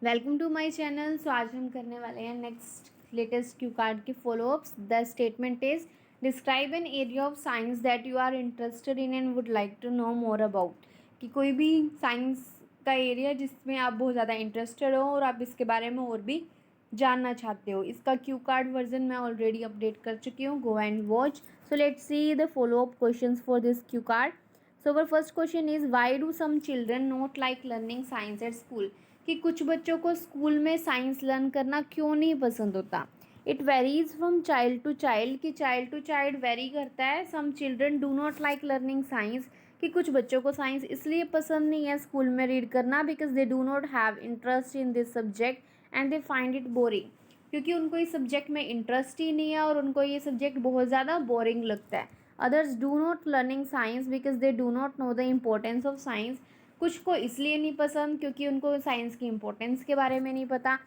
Welcome to my channel. So आज हम करने वाले हैं नेक्स्ट लेटेस्ट क्यू कार्ड के follow ups. The statement is describe an area of science that you are interested in and would like to know more about. कि कोई भी science का एरिया जिसमें आप बहुत ज़्यादा इंटरेस्टेड हो और आप इसके बारे में और भी जानना चाहते हो। इसका क्यू कार्ड वर्जन मैं ऑलरेडी अपडेट कर चुकी हूँ, go and watch. So let's see the follow up questions for this Q card. So our first question is why do some children not like learning science at school. कि कुछ बच्चों को school में science learn करना क्यों नहीं पसंद होता। It varies from child to child, कि चाइल्ड टू चाइल्ड वेरी करता है। Some children do not like learning science, कि कुछ बच्चों को साइंस इसलिए पसंद नहीं है स्कूल में रीड करना because they do not have interest in this subject and they find it boring. क्योंकि उनको इस सब्जेक्ट में इंटरेस्ट ही नहीं है और उनको ये सब्जेक्ट बहुत ज़्यादा बोरिंग लगता है। Others do not learning science because they do not know the importance of science. कुछ को इसलिए नहीं पसंद क्योंकि उनको साइंस की इम्पोर्टेंस के बारे में नहीं पता।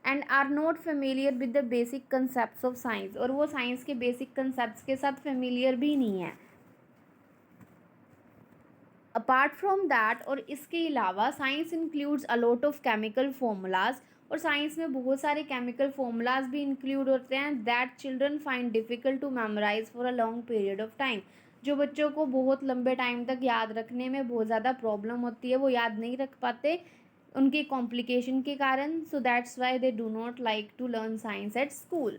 And are not familiar with the basic concept of science, और वो साइंस के बेसिक कंसेप्ट के साथ फेमिलियर भी नहीं है। अपार्ट फ्रॉम दैट, और इसके अलावा science includes a lot of chemical formulas, और साइंस में बहुत सारे केमिकल फॉर्मूलाज भी इंक्लूड होते हैं that children find difficult to memorise for a long period of time. जो बच्चों को बहुत लंबे टाइम तक याद रखने में बहुत ज़्यादा प्रॉब्लम होती है, वो याद नहीं रख पाते उनके कॉम्प्लिकेशन के कारण। So that's why they do not like to learn science at school.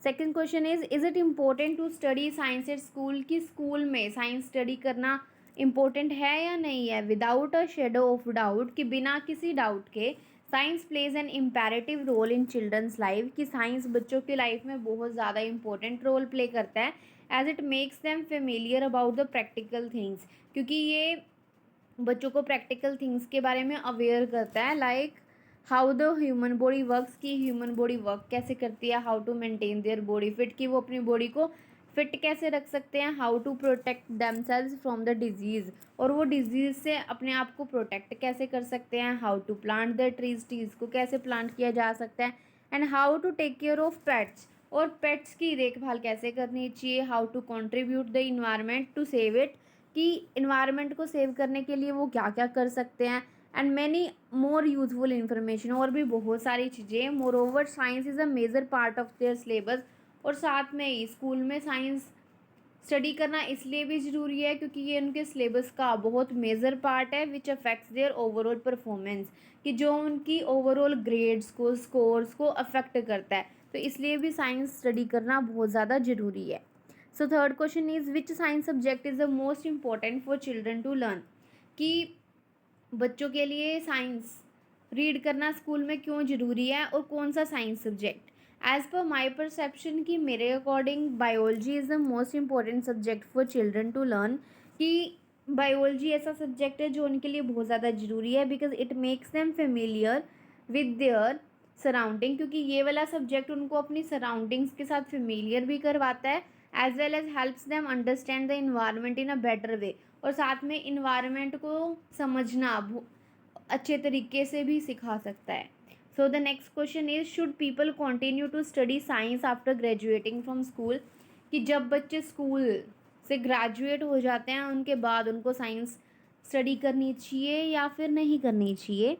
Second question is it important to study science at school. कि स्कूल में साइंस स्टडी करना इम्पोर्टेंट है या नहीं है। Without a shadow of doubt, कि बिना किसी डाउट के science plays an imperative role in children's life. कि साइंस बच्चों की लाइफ में बहुत ज़्यादा इंपॉर्टेंट रोल प्ले करता है as it makes them familiar about the practical things. क्योंकि ये बच्चों को प्रैक्टिकल थिंग्स के बारे में अवेयर करता है, like how the human body works. की ह्यूमन बॉडी वर्क कैसे करती है, how to maintain their body fit, कि वो अपनी बॉडी को फिट कैसे रख सकते हैं, how to protect themselves from the disease, और वो डिजीज़ से अपने आप को प्रोटेक्ट कैसे कर सकते हैं, how to plant the trees, trees को कैसे प्लांट किया जा सकता है, and how to take care of pets, और पेट्स की देखभाल कैसे करनी चाहिए, how to contribute the environment to save it, कि इन्वायरमेंट को सेव करने के लिए वो क्या क्या कर सकते हैं, and many more useful information, और भी बहुत सारी चीज़ें। Moreover science is a major part of their syllabus, और साथ में ही स्कूल में साइंस स्टडी करना इसलिए भी ज़रूरी है क्योंकि ये उनके सिलेबस का बहुत मेजर पार्ट है which affects their overall performance, कि जो उनकी ओवरऑल ग्रेड्स को स्कोर्स को अफेक्ट करता है। तो इसलिए भी साइंस स्टडी करना बहुत ज़्यादा ज़रूरी है। So third question is which science subject is the most important for children to learn. कि बच्चों के लिए साइंस रीड करना स्कूल में क्यों ज़रूरी है और कौन सा साइंस सब्जेक्ट। एज़ पर माई परसेप्शन, कि मेरे according biology is the most important subject for children to learn. कि बायोलॉजी ऐसा सब्जेक्ट है जो उनके लिए बहुत ज़्यादा ज़रूरी है because it makes them familiar with their surrounding. क्योंकि ये वाला सब्जेक्ट उनको अपनी सराउंडिंग्स के साथ फेमिलियर भी करवाता है as well as helps them understand the environment in a better way, और साथ में इन्वायरमेंट को समझना अच्छे तरीके से भी सिखा सकता है। So the next question is should people continue to study science after graduating from school. कि जब बच्चे स्कूल से ग्रेजुएट हो जाते हैं उनके बाद उनको साइंस स्टडी करनी चाहिए या फिर नहीं करनी चाहिए।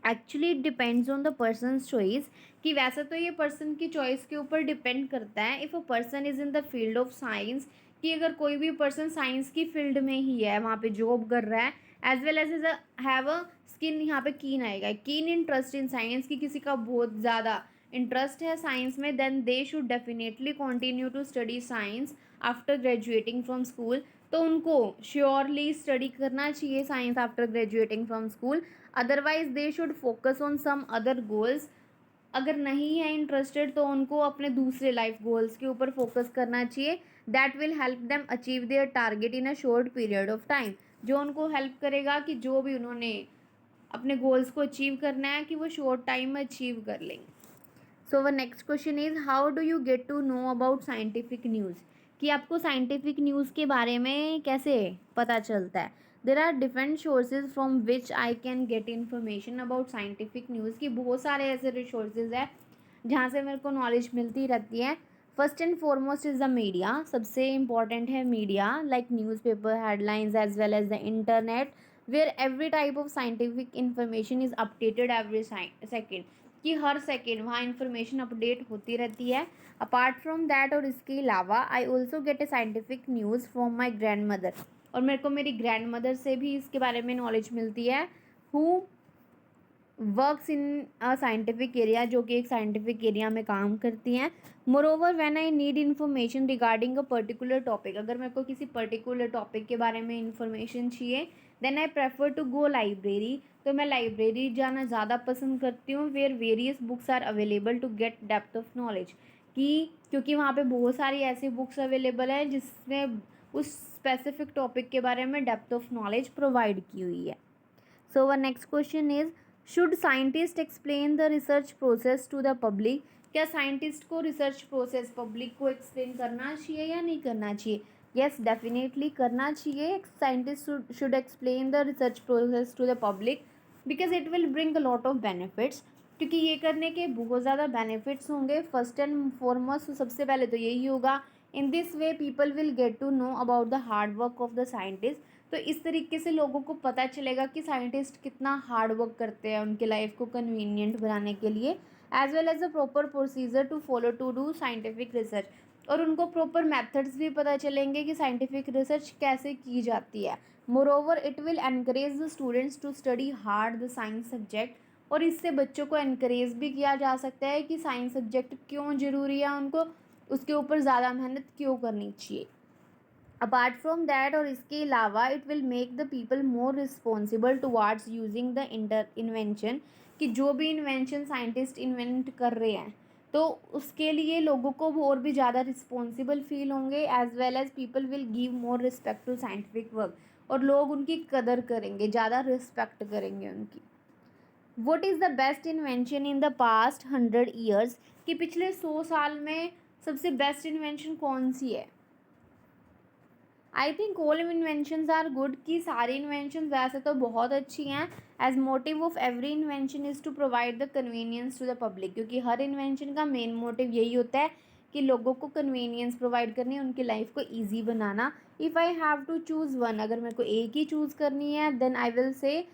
Actually it depends on the persons choice. कि वैसे तो ये पर्सन की चॉइस के ऊपर डिपेंड करता है। If a person is in the field of science, कि अगर कोई भी पर्सन साइंस की फील्ड में ही है, वहाँ पे जॉब कर रहा है, as well as is have a skin, यहाँ पे कीन आएगा, कीन इंटरेस्ट इन साइंस, की किसी का बहुत ज़्यादा इंटरेस्ट है साइंस में, then they should definitely continue to study science after graduating from school. तो उनको श्योरली स्टडी करना चाहिए science after graduating from school. Otherwise they should focus on some other goals. अगर नहीं है इंटरेस्टेड तो उनको अपने दूसरे लाइफ गोल्स के ऊपर फोकस करना चाहिए that will help them achieve their target in a short period of time. जो उनको हेल्प करेगा कि जो भी उन्होंने अपने गोल्स को अचीव करना है कि वो शॉर्ट टाइम में अचीव कर लेंगे। So our next question is how do you get to know about scientific news. कि आपको साइंटिफिक न्यूज़ के बारे में कैसे पता चलता है। There are different sources from which I can get information about scientific news. की बहुत सारे ऐसे रिसोर्सेज है जहाँ से मेरे को नॉलेज मिलती रहती है। First and foremost is the media. सबसे इम्पॉर्टेंट है media, like newspaper headlines as well as the internet, where every type of scientific information is updated every second, कि हर सेकेंड वहाँ इंफॉर्मेशन अपडेट होती रहती है. अपार्ट फ्रॉम दैट, और इसके अलावा I also get a scientific news from my grandmother, और मेरे को मेरी ग्रैंड मदर से भी इसके बारे में नॉलेज मिलती है, who works in a scientific area, जो कि एक साइंटिफिक एरिया में काम करती हैं. More over when I need information regarding a particular topic, अगर मेरे को किसी पर्टिकुलर टॉपिक के बारे में इंफॉर्मेशन चाहिए, then I prefer to go library, तो मैं लाइब्रेरी जाना ज़्यादा पसंद करती हूँ, where various books are available to get depth of knowledge, कि क्योंकि वहाँ पे बहुत सारी ऐसी बुक्स अवेलेबल हैं जिसमें उस स्पेसिफिक टॉपिक के बारे में डेप्थ ऑफ नॉलेज प्रोवाइड की हुई है. So our next question is, should scientists explain the research process to the public? क्या साइंटिस्ट को रिसर्च प्रोसेस पब्लिक को एक्सप्लेन करना चाहिए या नहीं करना चाहिए? येस, डेफिनेटली करना चाहिए. Scientist should explain the research process to the public because it will bring a lot of benefits, क्योंकि ये करने के बहुत ज़्यादा बेनिफिट्स होंगे. फर्स्ट एंड फॉरमोस्ट सबसे पहले तो यही होगा, in this way people will get to know about the hard work of the scientist. तो इस तरीके से लोगों को पता चलेगा कि साइंटिस्ट कितना हार्ड वर्क करते हैं उनकी लाइफ को कन्वीनियंट बनाने के लिए, as well as a proper procedure to follow to do scientific research, और उनको प्रॉपर मेथड्स भी पता चलेंगे कि साइंटिफिक रिसर्च कैसे की जाती है. Moreover it will encourage the students to study hard the science subject, और इससे बच्चों को एनकरेज भी किया जा सकता है कि साइंस सब्जेक्ट क्यों ज़रूरी है, उनको उसके ऊपर ज़्यादा मेहनत क्यों करनी चाहिए. अपार्ट फ्रॉम दैट, और इसके अलावा it will make the people more responsible towards using the invention, कि जो भी इन्वेंशन साइंटिस्ट इन्वेंट कर रहे हैं तो उसके लिए लोगों को और भी ज़्यादा रिस्पॉन्सिबल फील होंगे, as well as people will give more respect to scientific work, और लोग उनकी कदर करेंगे, ज़्यादा रिस्पेक्ट करेंगे उनकी. What is the best invention in the past 100 years, कि पिछले 100 साल में सबसे बेस्ट इन्वेंशन कौन सी है? I think all inventions are good, कि सारी इन्वेंशन वैसे तो बहुत अच्छी हैं. As motive of every invention is to provide the convenience to the public, क्योंकि हर इन्वेंशन का मेन मोटिव यही होता है कि लोगों को कन्वीनियंस प्रोवाइड करनी, उनकी लाइफ को ईजी बनाना. If I have to choose one, अगर मेरे को एक ही चूज़ करनी है, then I will say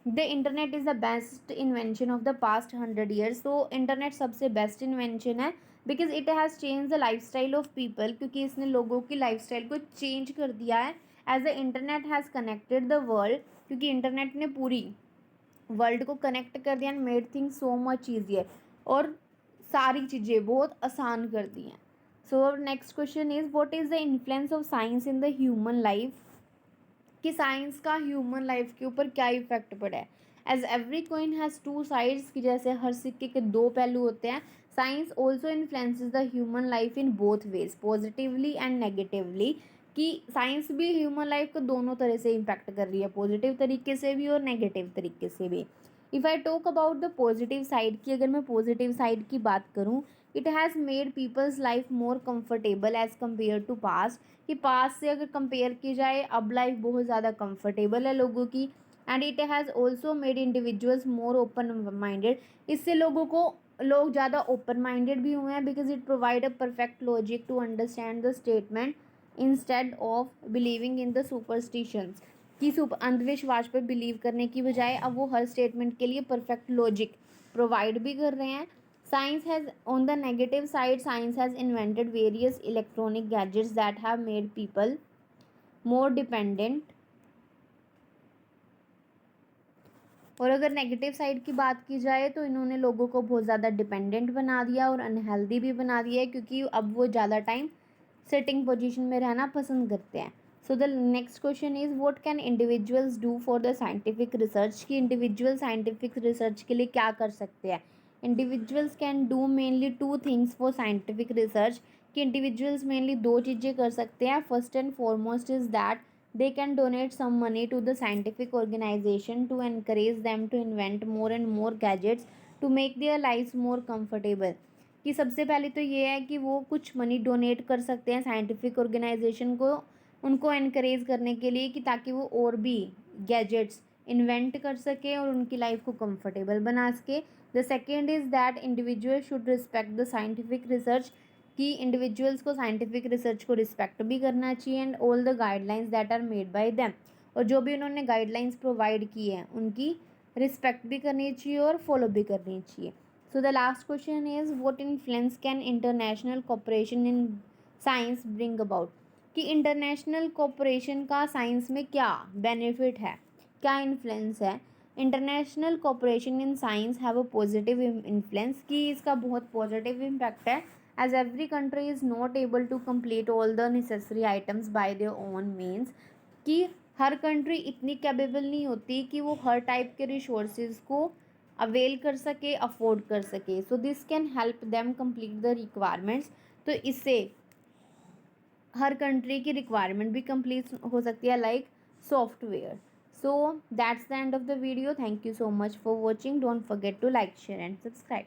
the internet is the best invention of the past 100 years. तो इंटरनेट सबसे बेस्ट इन्वेंशन है, because it has change the lifestyle of people, क्योंकि इसने लोगों की लाइफ स्टाइल को चेंज कर दिया है. As the internet has connected the world, क्योंकि इंटरनेट ने पूरी वर्ल्ड को कनेक्ट कर दिया and made things so much easier, और सारी चीज़ें बहुत आसान कर दी हैं. So next question is, what is the influence of science in the human life, कि साइंस का ह्यूमन लाइफ के ऊपर क्या इफेक्ट पड़ा है. As every coin has two sides, कि जैसे हर सिक्के के दो पहलू होते हैं, science also influences the human life in both ways, positively and negatively, कि साइंस भी ह्यूमन लाइफ को दोनों तरह से इम्पैक्ट कर रही है, पॉजिटिव तरीके से भी और नेगेटिव तरीके से भी. If I talk about the positive side की, अगर मैं पॉजिटिव साइड की बात करूँ, it has made people's life more comfortable as compare to past, कि पास्ट से अगर कंपेयर की जाए अब लाइफ बहुत ज़्यादा कंफर्टेबल है लोगों की. And it has also made individuals more open minded, इससे लोग ज़्यादा ओपन माइंडेड भी हुए हैं, because it provide a perfect logic to understand the statement instead of believing in the superstitions, कि अंधविश्वास पर बिलीव करने की बजाय अब वो हर स्टेटमेंट के लिए परफेक्ट लॉजिक प्रोवाइड भी कर रहे हैं. Science has, on the negative side, science has invented various electronic gadgets that have made people more dependent. और अगर नेगेटिव साइड की बात की जाए तो इन्होंने लोगों को बहुत ज़्यादा डिपेंडेंट बना दिया और अनहेल्दी भी बना दिया है, क्योंकि अब वो ज़्यादा टाइम सिटिंग पोजीशन में रहना पसंद करते हैं. सो the next question is, what can individuals do for the scientific research, की इंडिविजुअल साइंटिफिक रिसर्च के लिए क्या कर सकते हैं. Individuals can do mainly 2 things for scientific research, कि इंडिविजुअल्स मेनली 2 चीज़ें कर सकते हैं. First and foremost is that they can donate some money to the scientific organization to encourage them to invent more and more gadgets to make their lives more comfortable. कि सबसे पहले तो ये है कि वो कुछ मनी डोनेट कर सकते हैं साइंटिफिक ऑर्गेनाइजेशन को, उनको एनकरेज करने के लिए, कि ताकि वो और भी गैजेट्स इन्वेंट कर सके और उनकी लाइफ को कंफर्टेबल बना सके. The second is that individual should respect the scientific research, कि इंडिविजुअल्स को साइंटिफिक रिसर्च को रिस्पेक्ट भी करना चाहिए, and all the guidelines that are made by them. और जो भी उन्होंने गाइडलाइंस प्रोवाइड की है उनकी रिस्पेक्ट भी करनी चाहिए और फॉलो भी करनी चाहिए. So the last question is what influence can international cooperation in science bring about. कि इंटरनेशनल कोऑपरेशन का साइंस में क्या बेनिफिट है, क्या इन्फ्लुएंस है. International cooperation in science have a positive influence, कि इसका बहुत पॉजिटिव इम्पैक्ट है. As every country is not able to complete all the necessary items by their own means, कि हर कंट्री इतनी कैपेबल नहीं होती कि वो हर टाइप के रिसोर्सेज को अवेल कर सके, अफोर्ड कर सके. So this can help them complete the requirements. तो इससे हर कंट्री की रिक्वायरमेंट भी कंप्लीट हो सकती है, like software. So that's the end of the video. Thank you so much for watching. Don't forget to like, share and subscribe.